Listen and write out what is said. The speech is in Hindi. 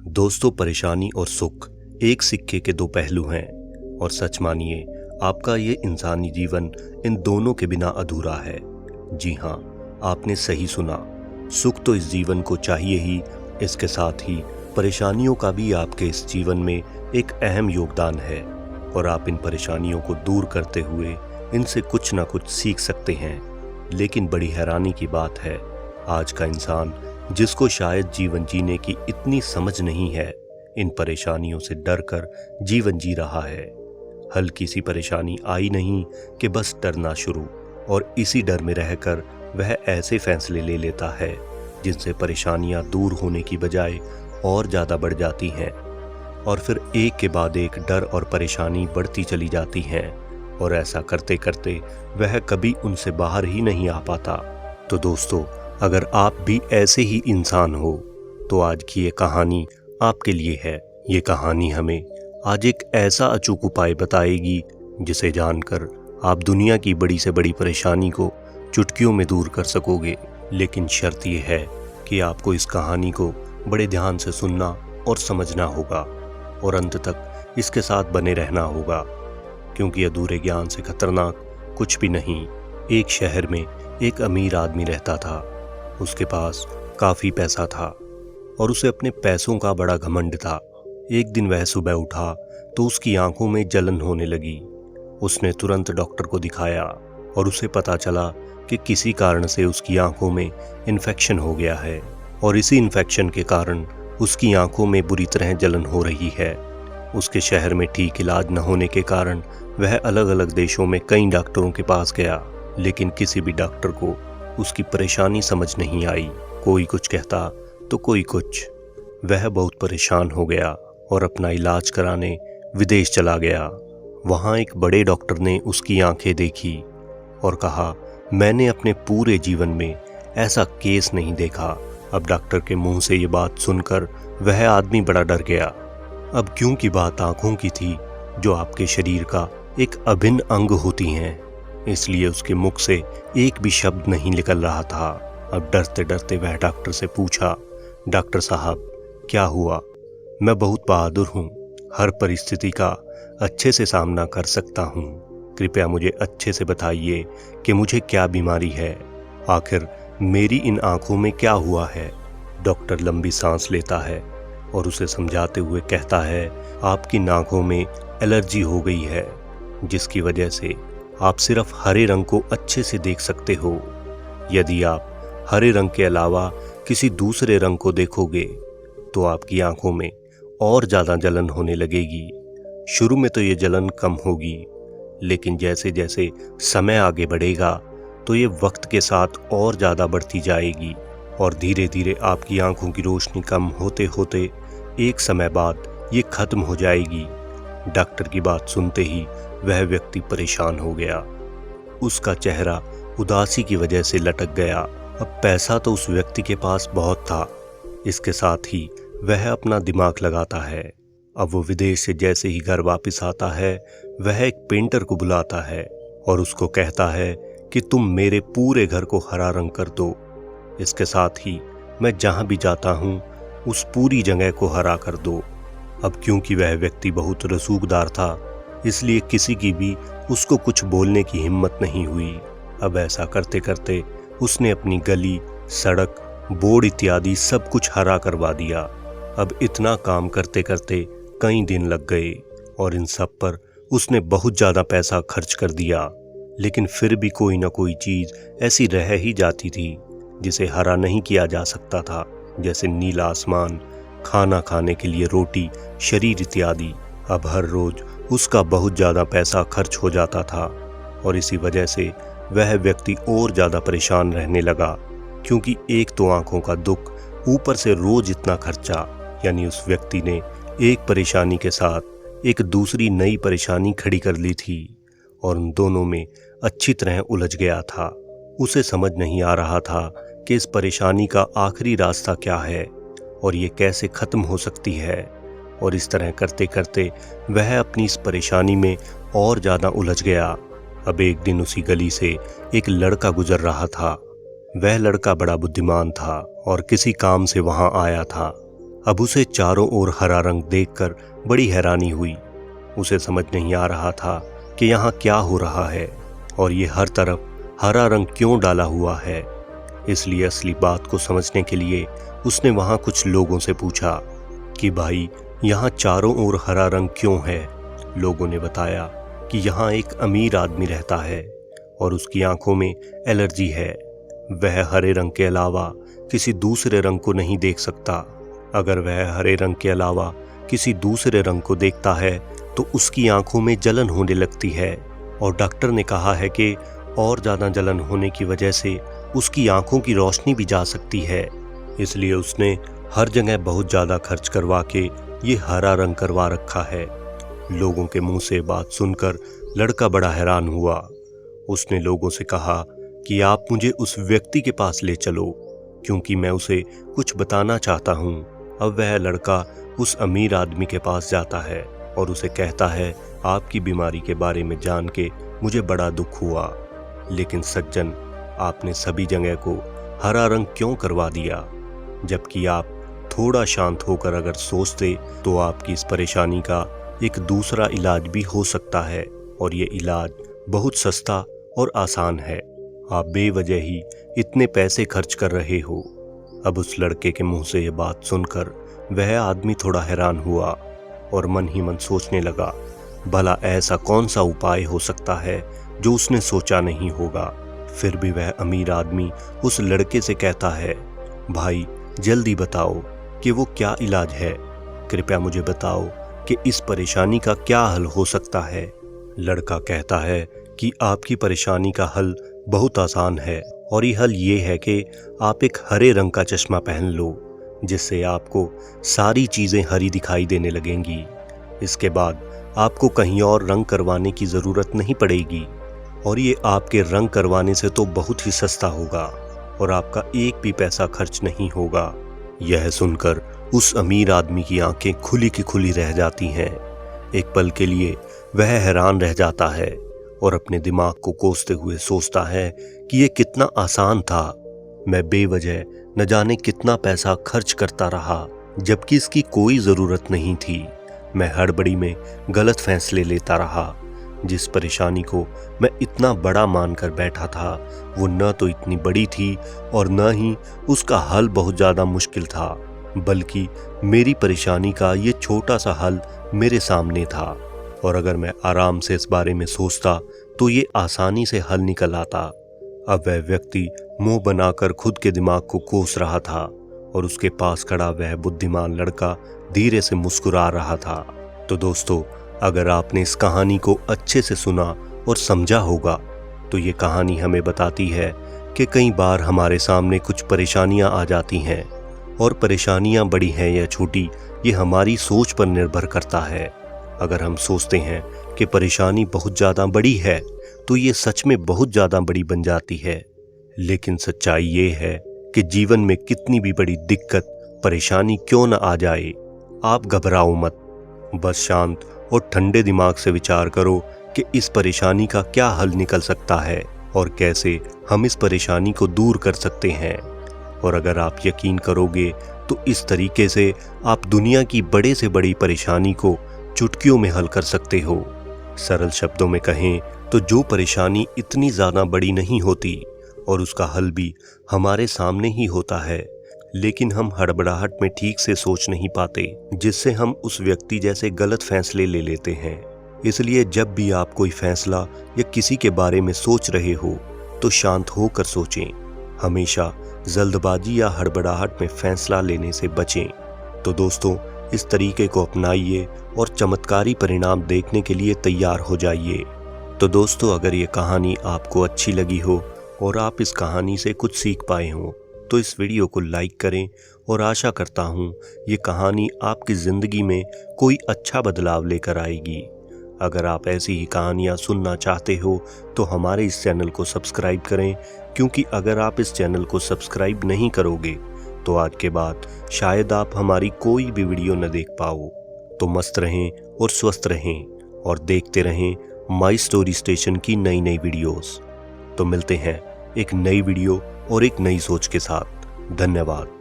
दोस्तों, परेशानी और सुख एक सिक्के के दो पहलू हैं। और सच मानिए, आपका ये इंसानी जीवन इन दोनों के बिना अधूरा है। जी हाँ, आपने सही सुना। सुख तो इस जीवन को चाहिए ही, इसके साथ ही परेशानियों का भी आपके इस जीवन में एक अहम योगदान है। और आप इन परेशानियों को दूर करते हुए इनसे कुछ ना कुछ सीख सकते हैं। लेकिन बड़ी हैरानी की बात है, आज का इंसान, जिसको शायद जीवन जीने की इतनी समझ नहीं है, इन परेशानियों से डर कर जीवन जी रहा है। हल्की सी परेशानी आई नहीं कि बस डरना शुरू, और इसी डर में रहकर वह ऐसे फैसले ले लेता है जिनसे परेशानियां दूर होने की बजाय और ज़्यादा बढ़ जाती हैं। और फिर एक के बाद एक डर और परेशानी बढ़ती चली जाती हैं, और ऐसा करते करते वह कभी उनसे बाहर ही नहीं आ पाता। तो दोस्तों, अगर आप भी ऐसे ही इंसान हो तो आज की ये कहानी आपके लिए है। ये कहानी हमें आज एक ऐसा अचूक उपाय बताएगी जिसे जानकर आप दुनिया की बड़ी से बड़ी परेशानी को चुटकियों में दूर कर सकोगे। लेकिन शर्त ये है कि आपको इस कहानी को बड़े ध्यान से सुनना और समझना होगा, और अंत तक इसके साथ बने रहना होगा, क्योंकि अधूरे ज्ञान से खतरनाक कुछ भी नहीं। एक शहर में एक अमीर आदमी रहता था। उसके पास काफ़ी पैसा था और उसे अपने पैसों का बड़ा घमंड था। एक दिन वह सुबह उठा तो उसकी आंखों में जलन होने लगी। उसने तुरंत डॉक्टर को दिखाया और उसे पता चला कि किसी कारण से उसकी आंखों में इन्फेक्शन हो गया है, और इसी इन्फेक्शन के कारण उसकी आंखों में बुरी तरह जलन हो रही है। उसके शहर में ठीक इलाज न होने के कारण वह अलग अलग देशों में कई डॉक्टरों के पास गया, लेकिन किसी भी डॉक्टर को उसकी परेशानी समझ नहीं आई। कोई कुछ कहता तो कोई कुछ। वह बहुत परेशान हो गया और अपना इलाज कराने विदेश चला गया। वहाँ एक बड़े डॉक्टर ने उसकी आंखें देखी और कहा, मैंने अपने पूरे जीवन में ऐसा केस नहीं देखा। अब डॉक्टर के मुंह से ये बात सुनकर वह आदमी बड़ा डर गया। अब क्योंकि बात आंखों की थी, जो आपके शरीर का एक अभिन्न अंग होती हैं, इसलिए उसके मुख से एक भी शब्द नहीं निकल रहा था। अब डरते डरते वह डॉक्टर से पूछा, डॉक्टर साहब, क्या हुआ? मैं बहुत बहादुर हूँ, हर परिस्थिति का अच्छे से सामना कर सकता हूँ। कृपया मुझे अच्छे से बताइए कि मुझे क्या बीमारी है, आखिर मेरी इन आंखों में क्या हुआ है। डॉक्टर लंबी सांस लेता है और उसे समझाते हुए कहता है, आपकी आंखों में एलर्जी हो गई है, जिसकी वजह से आप सिर्फ हरे रंग को अच्छे से देख सकते हो। यदि आप हरे रंग के अलावा किसी दूसरे रंग को देखोगे तो आपकी आंखों में और ज़्यादा जलन होने लगेगी। शुरू में तो ये जलन कम होगी, लेकिन जैसे जैसे समय आगे बढ़ेगा तो ये वक्त के साथ और ज़्यादा बढ़ती जाएगी, और धीरे धीरे आपकी आंखों की रोशनी कम होते होते एक समय बाद ये खत्म हो जाएगी। डॉक्टर की बात सुनते ही वह व्यक्ति परेशान हो गया। उसका चेहरा उदासी की वजह से लटक गया। अब पैसा तो उस व्यक्ति के पास बहुत था, इसके साथ ही वह अपना दिमाग लगाता है। अब वो विदेश से जैसे ही घर वापस आता है, वह एक पेंटर को बुलाता है और उसको कहता है कि तुम मेरे पूरे घर को हरा रंग कर दो। इसके साथ ही मैं जहाँ भी जाता हूँ उस पूरी जगह को हरा कर दो। अब क्योंकि वह व्यक्ति बहुत रसूखदार था, इसलिए किसी की भी उसको कुछ बोलने की हिम्मत नहीं हुई। अब ऐसा करते करते उसने अपनी गली, सड़क, बोर्ड इत्यादि सब कुछ हरा करवा दिया। अब इतना काम करते करते कई दिन लग गए और इन सब पर उसने बहुत ज़्यादा पैसा खर्च कर दिया, लेकिन फिर भी कोई ना कोई चीज़ ऐसी रह ही जाती थी जिसे हरा नहीं किया जा सकता था, जैसे नीला आसमान, खाना खाने के लिए रोटी, शरीर इत्यादि। अब हर रोज़ उसका बहुत ज़्यादा पैसा खर्च हो जाता था, और इसी वजह से वह व्यक्ति और ज़्यादा परेशान रहने लगा, क्योंकि एक तो आंखों का दुख, ऊपर से रोज़ इतना खर्चा। यानी उस व्यक्ति ने एक परेशानी के साथ एक दूसरी नई परेशानी खड़ी कर ली थी, और उन दोनों में अच्छी तरह उलझ गया था। उसे समझ नहीं आ रहा था कि इस परेशानी का आखिरी रास्ता क्या है और ये कैसे ख़त्म हो सकती है। और इस तरह करते करते वह अपनी इस परेशानी में और ज़्यादा उलझ गया। अब एक दिन उसी गली से एक लड़का गुजर रहा था। वह लड़का बड़ा बुद्धिमान था और किसी काम से वहाँ आया था। अब उसे चारों ओर हरा रंग देखकर बड़ी हैरानी हुई। उसे समझ नहीं आ रहा था कि यहाँ क्या हो रहा है और ये हर तरफ हरा रंग क्यों डाला हुआ है। इसलिए असली बात को समझने के लिए उसने वहाँ कुछ लोगों से पूछा कि भाई यहाँ चारों ओर हरा रंग क्यों है। लोगों ने बताया कि यहाँ एक अमीर आदमी रहता है और उसकी आंखों में एलर्जी है। वह हरे रंग के अलावा किसी दूसरे रंग को नहीं देख सकता। अगर वह हरे रंग के अलावा किसी दूसरे रंग को देखता है तो उसकी आंखों में जलन होने लगती है और डॉक्टर ने कहा है कि और ज़्यादा जलन होने की वजह से उसकी आंखों की रोशनी भी जा सकती है। इसलिए उसने हर जगह बहुत ज़्यादा खर्च करवा के ये हरा रंग करवा रखा है। लोगों के मुंह से बात सुनकर लड़का बड़ा हैरान हुआ। उसने लोगों से कहा कि आप मुझे उस व्यक्ति के पास ले चलो क्योंकि मैं उसे कुछ बताना चाहता हूँ। अब वह लड़का उस अमीर आदमी के पास जाता है और उसे कहता है, आपकी बीमारी के बारे में जान के मुझे बड़ा दुख हुआ, लेकिन सज्जन आपने सभी जगह को हरा रंग क्यों करवा दिया, जबकि आप थोड़ा शांत होकर अगर सोचते तो आपकी इस परेशानी का एक दूसरा इलाज भी हो सकता है और ये इलाज बहुत सस्ता और आसान है। आप बेवजह ही इतने पैसे खर्च कर रहे हो। अब उस लड़के के मुंह से ये बात सुनकर वह आदमी थोड़ा हैरान हुआ और मन ही मन सोचने लगा, भला ऐसा कौन सा उपाय हो सकता है जो उसने सोचा नहीं होगा। फिर भी वह अमीर आदमी उस लड़के से कहता है, भाई जल्दी बताओ कि वो क्या इलाज है, कृपया मुझे बताओ कि इस परेशानी का क्या हल हो सकता है। लड़का कहता है कि आपकी परेशानी का हल बहुत आसान है और ये हल ये है कि आप एक हरे रंग का चश्मा पहन लो, जिससे आपको सारी चीज़ें हरी दिखाई देने लगेंगी। इसके बाद आपको कहीं और रंग करवाने की ज़रूरत नहीं पड़ेगी और ये आपके रंग करवाने से तो बहुत ही सस्ता होगा और आपका एक भी पैसा खर्च नहीं होगा। यह सुनकर उस अमीर आदमी की आंखें खुली की खुली रह जाती हैं। एक पल के लिए वह हैरान रह जाता है और अपने दिमाग को कोसते हुए सोचता है कि ये कितना आसान था। मैं बेवजह न जाने कितना पैसा खर्च करता रहा जबकि इसकी कोई ज़रूरत नहीं थी। मैं हड़बड़ी में गलत फैसले लेता रहा। जिस परेशानी को मैं इतना बड़ा मानकर बैठा था वो न तो इतनी बड़ी थी और न ही उसका हल बहुत ज़्यादा मुश्किल था, बल्कि मेरी परेशानी का ये छोटा सा हल मेरे सामने था और अगर मैं आराम से इस बारे में सोचता तो ये आसानी से हल निकल आता। अब वह व्यक्ति मुंह बनाकर खुद के दिमाग को कोस रहा था और उसके पास खड़ा वह बुद्धिमान लड़का धीरे से मुस्कुरा रहा था। तो दोस्तों, अगर आपने इस कहानी को अच्छे से सुना और समझा होगा तो ये कहानी हमें बताती है कि कई बार हमारे सामने कुछ परेशानियां आ जाती हैं और परेशानियां बड़ी हैं या छोटी ये हमारी सोच पर निर्भर करता है। अगर हम सोचते हैं कि परेशानी बहुत ज़्यादा बड़ी है तो ये सच में बहुत ज़्यादा बड़ी बन जाती है। लेकिन सच्चाई ये है कि जीवन में कितनी भी बड़ी दिक्कत परेशानी क्यों न आ जाए, आप घबराओ मत। बस शांत और ठंडे दिमाग से विचार करो कि इस परेशानी का क्या हल निकल सकता है और कैसे हम इस परेशानी को दूर कर सकते हैं। और अगर आप यकीन करोगे तो इस तरीके से आप दुनिया की बड़े से बड़ी परेशानी को चुटकियों में हल कर सकते हो। सरल शब्दों में कहें तो जो परेशानी इतनी ज़्यादा बड़ी नहीं होती और उसका हल भी हमारे सामने ही होता है, लेकिन हम हड़बड़ाहट में ठीक से सोच नहीं पाते, जिससे हम उस व्यक्ति जैसे गलत फैसले ले लेते हैं। इसलिए जब भी आप कोई फैसला या किसी के बारे में सोच रहे हो तो शांत होकर सोचें। हमेशा जल्दबाजी या हड़बड़ाहट में फैसला लेने से बचें। तो दोस्तों, इस तरीके को अपनाइए और चमत्कारी परिणाम देखने के लिए तैयार हो जाइए। तो दोस्तों, अगर ये कहानी आपको अच्छी लगी हो और आप इस कहानी से कुछ सीख पाए हों तो इस वीडियो को लाइक करें और आशा करता हूँ ये कहानी आपकी ज़िंदगी में कोई अच्छा बदलाव लेकर आएगी। अगर आप ऐसी ही कहानियाँ सुनना चाहते हो तो हमारे इस चैनल को सब्सक्राइब करें, क्योंकि अगर आप इस चैनल को सब्सक्राइब नहीं करोगे तो आज के बाद शायद आप हमारी कोई भी वीडियो न देख पाओ। तो मस्त रहें और स्वस्थ रहें और देखते रहें माई स्टोरी स्टेशन की नई नई वीडियोस। तो मिलते हैं एक नई वीडियो और एक नई सोच के साथ। धन्यवाद।